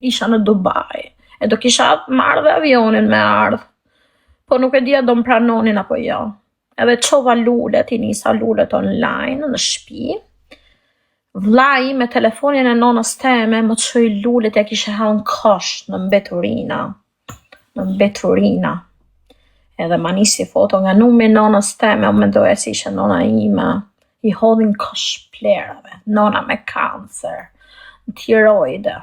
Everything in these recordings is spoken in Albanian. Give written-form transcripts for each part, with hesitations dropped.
isha në Dubai. E do kisha marrë dhe avionin me ardhë. Po nuk e dia do më pranonin apo jo. Edhe çova lulet, I nisa lulet online në shtëpi. Vllai me telefonin e nonës teme më çoi lulet e kishe hallën kosh në mbeturina. Në mbeturina. Edhe ma nisi foto nga numri nonës teme, u mendoja si ishe nona ime. I hodhin kosh plerave, nona me kancer, tiroide.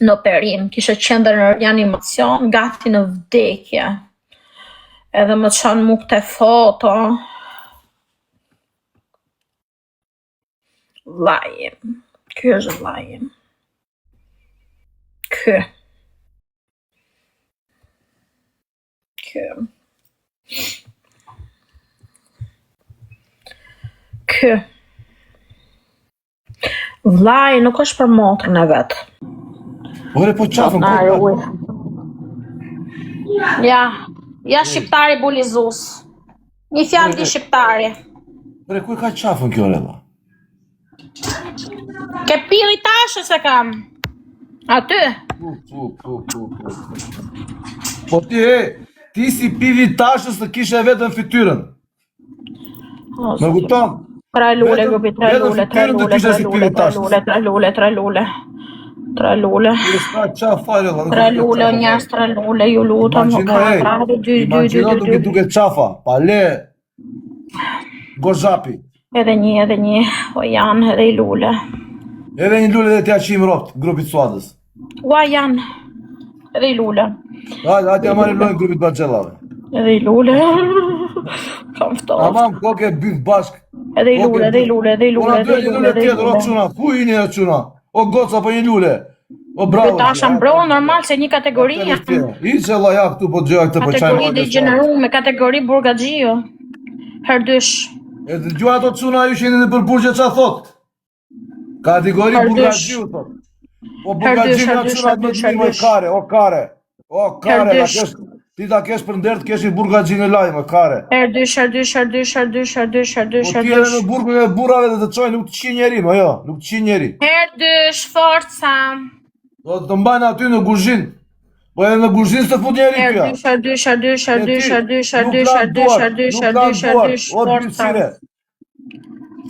Në operim, kishe qendër në reanimacion, gati në vdekje. Edhe më qanë mu këte foto. Vllajim. Ky është vllajim. Ky. Vllai nuk është për motrën e vet. Ore po qafën Ja shqiptari bulizus. Një fjalë di shqiptari. Ore ku ka qafën kjo rella? Ke piri tashë se kam. Aty. Po ti si pivi tashës të kishe vetën fytyrën. Më kupton? 3 lule, grupi 3 lule. 3 lule. 3 lule, njerës 3 lule, ju lutem, Imagjino duke qafa, pa le gozhapi. Edhe një, o janë edhe I lule. Edhe një lule dhe t'ja qim ropt, grupit Suadës. Ua janë, edhe I lule. Hajde ja marrim lojnë grupit Baxhellave. Edhe I lule. Kam ftoft. Tamam, koke byth bashk. Edhe I lule. Ora dy një lule tjetër, o quna, ku I një quna? O goca po një lule. O bravo. Tasha mbro normal se një kategori janë. Iqe Allah ja këtu po gjëja këtë po qajnë. Kategori dhe gjeneru me kategori burgaxhio. Herdysh. E të gjua ato quna ju qeni në përburgje qa thot? Kategori burgaxhiu thot. O burgaxhiu nga quna të më më kare, o kare. O kare, ti ta kesh për ndert kesh I burgaxhin e laj më kare. Herdysh. Po ti edhe në burgun e burrave dhe të çojnë nuk të qi njeri, më jo, nuk të qi njeri. Herdysh, forca. Do të mbajnë aty në kuzhinë. Po edhe në kuzhinë s'të fut njeri kjo. Herdysh, forca.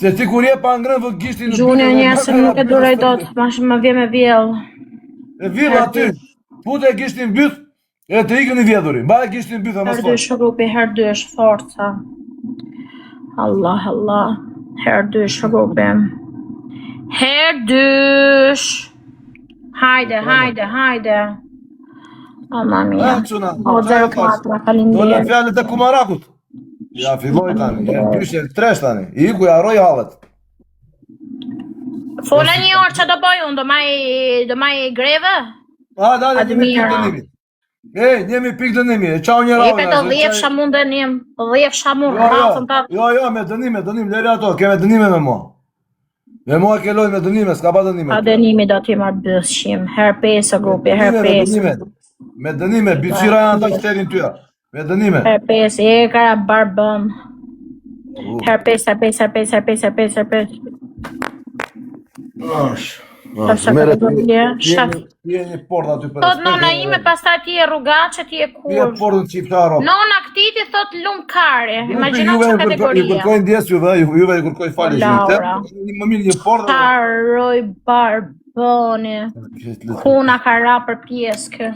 Se ti kur je pa ngrënë vë gishtin në Gjunja njerëse nuk e duroj dot, më vjen me vjell. E vjell aty, pute gishtin byth, e të ikën I vjedhurin, mbaj gishtin byth e më Herdysh grupi, herdysh, forca. Allah, herdysh grupi. Herdysh. Hajde. Mamma mia. O 04, falinderit. Dole fjallet e kumarakut. Ja, filloj tani, e pyshe tresh tani, Iku ja roj hallet. Fola një orë që do bëj unë, do maj greve? Dale, njemi pik dënimi. Njemi pik dënimi, e qau një rao. Jepe të dhjefsha mund dënim, dhjefsha mund rafën të... Jo, me dënim, leri ato, keme dënime me mua. Me mua ke loj me dënime, s'ka pa dënime. A dënimi do t'i marrë bësqim, herpesë grupi, herpesë. Me dënime, byqira janë ta qëterin tyja. Me dënime. Herpesë, e kara barbën. Herpesë. Një porta ty për Thot nona ime, pastaj ti e rrugaçe, ti e kur. Një portën qiptaro. Nona këtiti thot lumë kare. Imagjino që kategoria. Ju kërkojnë ndjes juve ju kërkoj falje Laura. Më mirë një portë. Taroj barboni. Kuna ka ra për pjesë kë.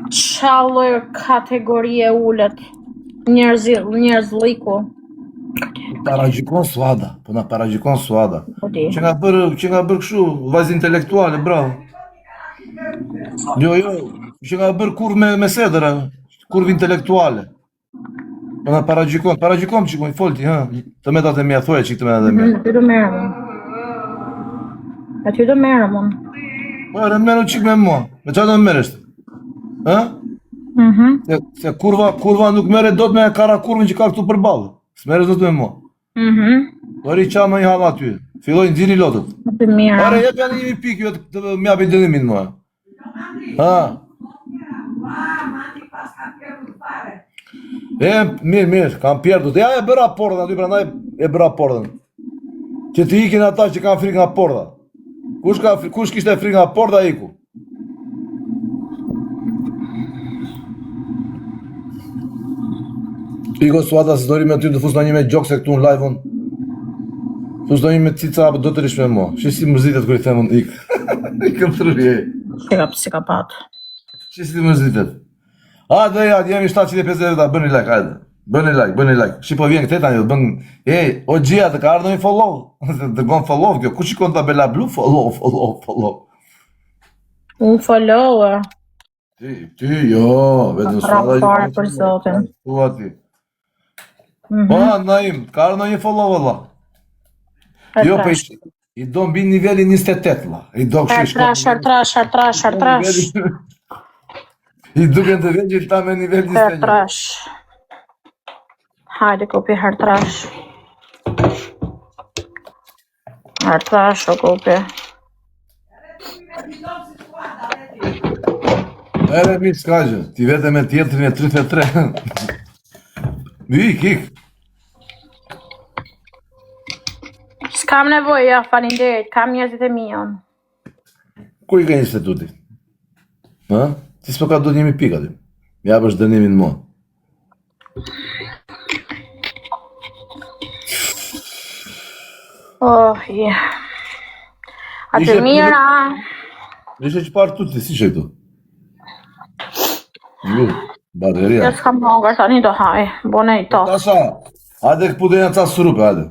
Qalloj kategorie ullet. Njerëz liku. Paragjikon Suada, po na paragjikon Suada. Që nga bërë kështu, vajzë intelektuale, bravo. Jo, që nga bërë kurv me sedera, kurv intelektuale. Po na paragjikon që ku i folti, të metat e mja, thoja që i të metat e mja. Ty do merëm. Aty do merëm unë. Po, e merëm qik me mua, me qa do me mereshtë? Se kurva nuk mere do të me kara kurvën që ka këtu për balë. S'merës do të me mua. Dori qa më i hava aty. Filloj nxini lotët. Pare jep janë një pikë jo të mjapi dënimin mua. Mirë, kam pjerdut. Ja e bërra portën aty, prandaj e bërra portën. Që të ikin ata që kanë frikë nga porta. Kush kishte frikë nga porta iku? Iko Suada, se dori me ty të fus në një me gjokse këtu në live-un. Fus në një me cica apo do të rish me mua. Shi si mërzitet kër i themën ik. Ikëm të rrje. Psikapat. Shi si mërzitet. Hajde, jemi 750 veta, bëni like, hajde. Bëni like. Shi po vjen këtë tani, do bën, o gjia të ka ardhur një follow. Të gon follow kjo. Ku shikon tabela blu? Follow. Unë follow. Ty jo, vetëm Suada. Rapare për zotin. Tua ti. Po, Naim, ka ardhur një follow valla. Jo, po i do mbi nivelin 28 la. I do kështu. Trash. I duken të vegjël ta me nivel 21. Trash. Hajde kopi trash. Trash o kopi. Ere mi s'kajgjë, ti vete me tjetërin e 33. Ik. S'kam nevoj, ja, falinderit, kam njerëzit e mion. Ku i ka institutit? Ha? Ti s'po ka do njëmi pika ti. Mi apësh dënimin mua. Atë mira. Ishe që parë tuti, si që këtu? Bateria. Ja s'kam hangër, tani do haj, bone i to. Tasha, hajde këpu dhe janë ca surupe, hajde.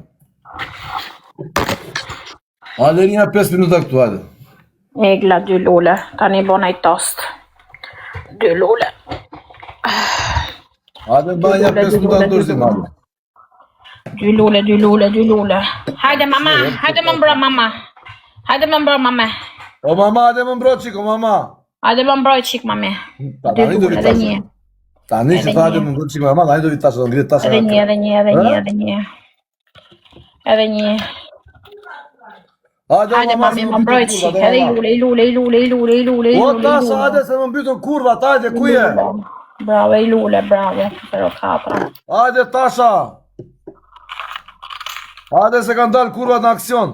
Hajde një 5 minuta këtu, hajde. Egla 2 lule, tani bone i tost. 2 lule. Hajde bëj një 5 minuta në dorëzim, hajde. 2 lule. Hajde mama, hajde më mbro mama. O mama, hajde më mbro qiko, mama. Hajde më mbroj qik mami. 2 lule, edhe një. Tani që ta hajde më mbro qiko, mama, hajde do vitë tasha, do ngritë tasha. Edhe një. Hajde mami, më mbroj qik, edhe i lule. O tasha, hajde se më mbytën kurva, hajde, ku je? Bravo, i lule, bravo, 04. Hajde tasha. Hajde se kanë dalë kurvat në aksion.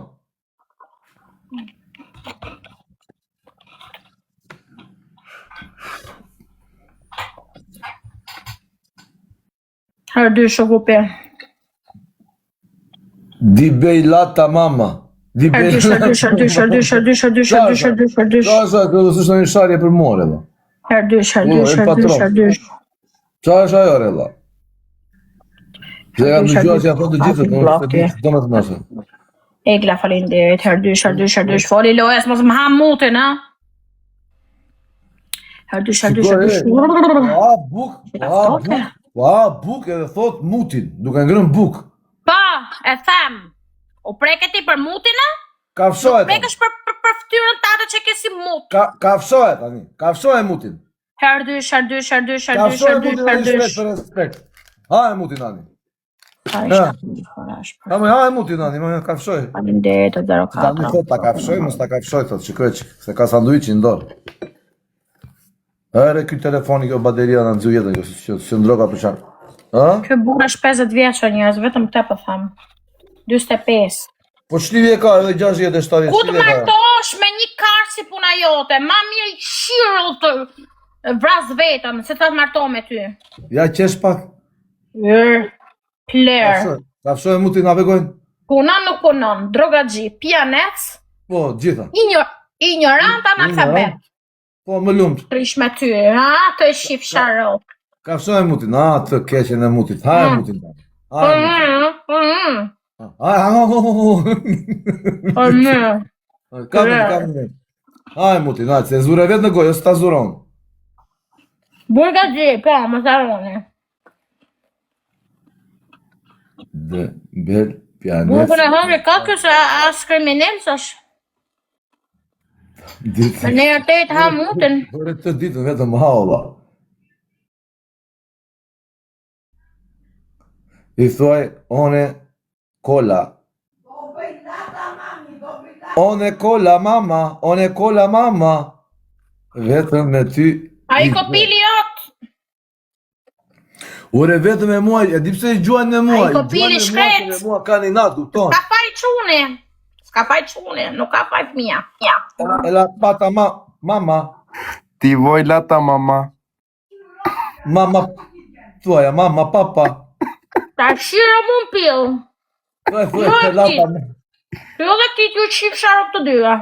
Herë 2 shokupe. Di bejlata mama. Herë 2. Qa është një sharje për more, la? Herë 2. Qa është ajo, re, la? Se kam në gjua që janë thonë të gjithët, do më të mëse. Egla falinderit, herë 2. Foli lojes, mos më ham mutin, ha? Herë 2. Buk edhe thot mutin, duke ngrën buk. Pa, e them. U preke ti për mutin, ha? Kafshohet. Prekësh për ftyrën tate që ke si mut. Kafshohet, tani. Kafshohet mutin. Herë 2. Kafshohet mutin dhe respekt. Ha e mutin, tani. Ha e mutin, tani, kafshohet. Falinderit, 04. Tani thot ta kafshoj, mos ta kafshoj, thot, shikoj që se ka sanduiqin dorë. Ere, kjo telefoni, kjo bateria në nëzju jetën, kjo si ndroka për qanë. Kjo burë është 50 vjeqë njërës, vetëm të për thamë. 25. Po shlivje ka, edhe 67 Ku të martosh me një karë si puna jote, ma mirë i shirë të vras vetëm, se të marto me ty. Ja qesh pak. Plerë. Kafshoj e muti navegojnë? Punon nuk punon, droga gji, pianec. Po, gjitha. Ignoranta në alfabet. Po, më lumët. Prish me ty, ha, të shif sharok. Kafshoj e mutin, të keqen e mutit, ha e mutin. Kamë. Ha e mutin, se zure vetë në gojë, së ta zuron. Burga gji, po, më zaroni. Dhe, bel, pianec. Burgën e hëngri ka kësë asë kriminel, sash. Në nërë të të ha mutin. Bërë të ditën vetëm ha, ola. I thuaj, one kola. One kola mama. Vetëm me ty. A i kopili jotë. Ure vetëm e muaj, e di pse i gjuan në muaj. A i kopili shkret. Mua ka një natë, kupton. Ka fari quni. S'ka faj qune, nuk ka faj fëmija. E la pata mama. Ti vuoi lata mama? Mama tuaja, mama, papa. Ta shira mu në pil. Thuaj, lata. Ty edhe ti t'ju qip sharop të dyra.